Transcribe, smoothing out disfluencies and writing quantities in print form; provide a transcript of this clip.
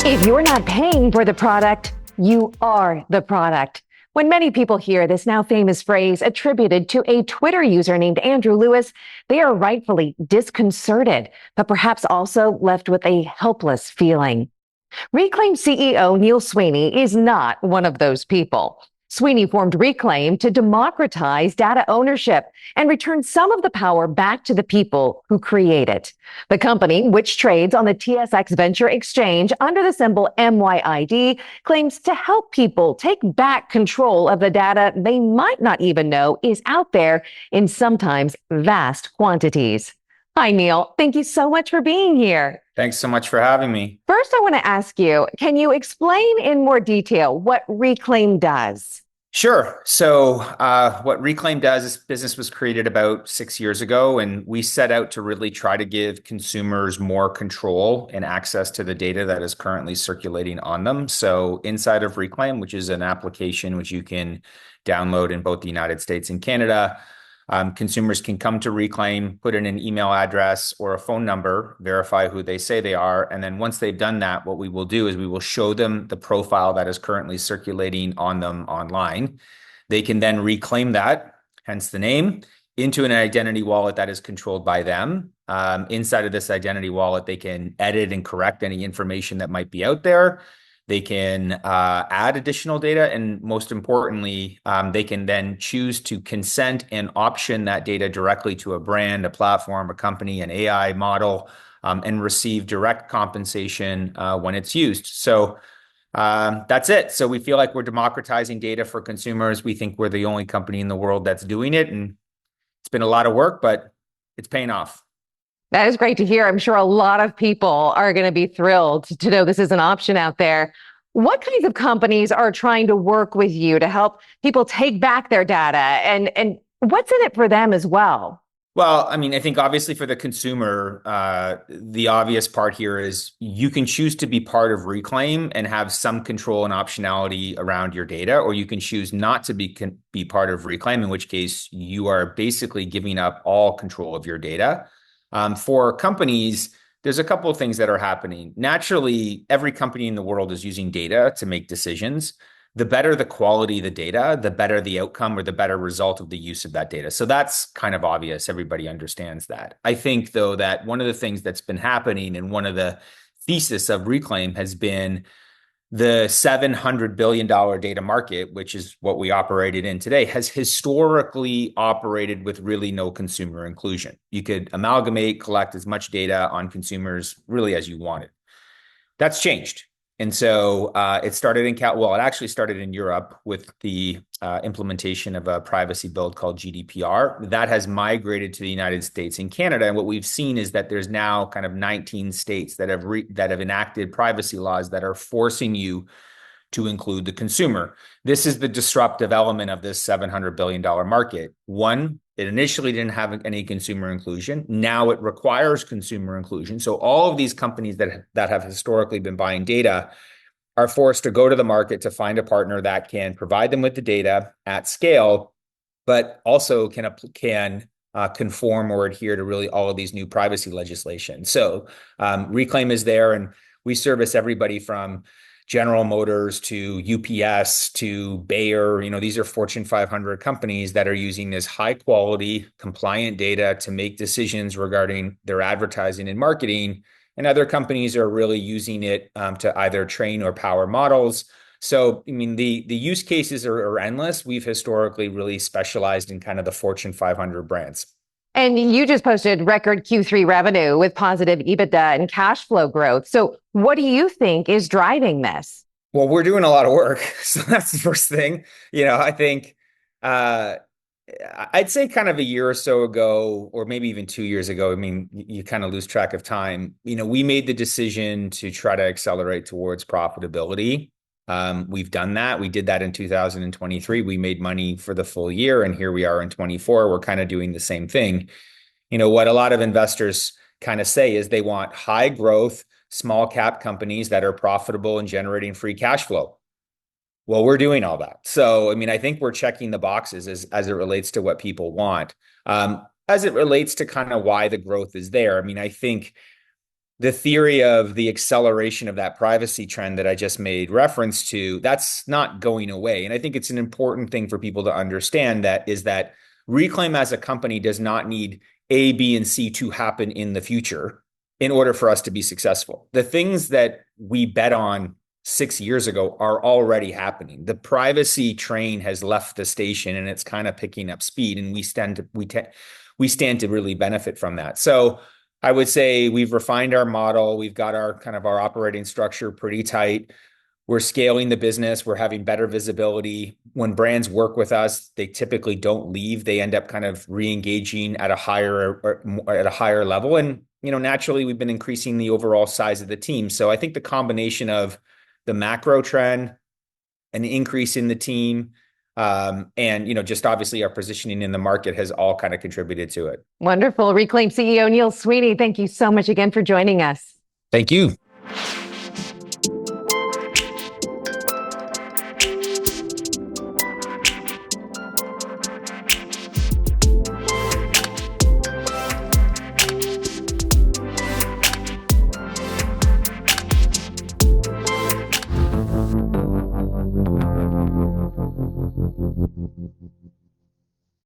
If you're not paying for the product, you are the product. When many people hear this now famous phrase attributed to a Twitter user named Andrew Lewis, they are rightfully disconcerted, but perhaps also left with a helpless feeling. Reklaim CEO Neil Sweeney is not one of those people. Sweeney formed Reklaim to democratize data ownership and return some of the power back to the people who create it. The company, which trades on the TSX Venture Exchange under the symbol MYID, claims to help people take back control of the data they might not even know is out there in sometimes vast quantities. Hi, Neil. Thank you so much for being here. Thanks so much for having me. First, I want to ask you, can you explain in more detail what Reklaim does? Sure. So, what Reklaim does, this business was created about 6 years ago, and we set out to really try to give consumers more control and access to the data that is currently circulating on them. So, inside of Reklaim, which is an application which you can download in both the United States and Canada, consumers can come to Reklaim, put in an email address or a phone number, verify who they say they are. And then once they've done that, what we will do is we will show them the profile that is currently circulating on them online. They can then reclaim that, hence the name, into an identity wallet that is controlled by them. Inside of this identity wallet, they can edit and correct any information that might be out there. They can add additional data, and most importantly, they can then choose to consent and option that data directly to a brand, a platform, a company, an AI model, and receive direct compensation when it's used. So that's it. So we feel like we're democratizing data for consumers. We think we're the only company in the world that's doing it, and it's been a lot of work, but it's paying off. That is great to hear. I'm sure a lot of people are going to be thrilled to know this is an option out there. What kinds of companies are trying to work with you to help people take back their data, and what's in it for them as well? Well, I mean, I think obviously for the consumer, the obvious part here is you can choose to be part of Reklaim and have some control and optionality around your data, or you can choose not to be part of Reklaim, in which case you are basically giving up all control of your data. For companies, there's a couple of things that are happening. Naturally, every company in the world is using data to make decisions. The better the quality of the data, the better the outcome or the better result of the use of that data. So that's kind of obvious. Everybody understands that. I think, though, that one of the things that's been happening and one of the thesis of Reklaim has been the $700 billion data market, which is what we operated in today, has historically operated with really no consumer inclusion. You could amalgamate, collect as much data on consumers really as you wanted. That's changed. And so it started it actually started in Europe with the implementation of a privacy bill called GDPR. That has migrated to the United States and Canada. And what we've seen is that there's now kind of 19 states that have enacted privacy laws that are forcing you to include the consumer. This is the disruptive element of this $700 billion market. One, it initially didn't have any consumer inclusion. Now it requires consumer inclusion. So all of these companies that have historically been buying data are forced to go to the market to find a partner that can provide them with the data at scale, but also can conform or adhere to really all of these new privacy legislation. So Reklaim is there, and we service everybody from General Motors to UPS to Bayer. These are Fortune 500 companies that are using this high quality, compliant data to make decisions regarding their advertising and marketing. And other companies are really using it to either train or power models. So, I mean, the use cases are endless. We've historically really specialized in kind of the Fortune 500 brands. And you just posted record Q3 revenue with positive EBITDA and cash flow growth. So what do you think is driving this? Well, we're doing a lot of work. So that's the first thing. I think I'd say kind of a year or so ago, or maybe even 2 years ago, I mean, you kind of lose track of time. We made the decision to try to accelerate towards profitability. We've done that. We did that in 2023. We made money for the full year, and here we are in 24. We're kind of doing the same thing. What a lot of investors kind of say is they want high growth, small cap companies that are profitable and generating free cash flow. Well, we're doing all that. So, I mean, I think we're checking the boxes as it relates to what people want. As it relates to kind of why the growth is there, I mean, I think the theory of the acceleration of that privacy trend that I just made reference to, that's not going away. And I think it's an important thing for people to understand that is that Reklaim as a company does not need A, B, and C to happen in the future in order for us to be successful. The things that we bet on 6 years ago are already happening. The privacy train has left the station and it's kind of picking up speed, and we stand to really benefit from that. So I would say we've refined our model. We've got our operating structure pretty tight. We're scaling the business. We're having better visibility. When brands work with us, they typically don't leave. They end up kind of re-engaging at a higher level. And, naturally, we've been increasing the overall size of the team. So I think the combination of the macro trend, an increase in the team, and just obviously our positioning in the market has all kind of contributed to it. Wonderful. Reklaim CEO Neil Sweeney, thank you so much again for joining us. Thank you.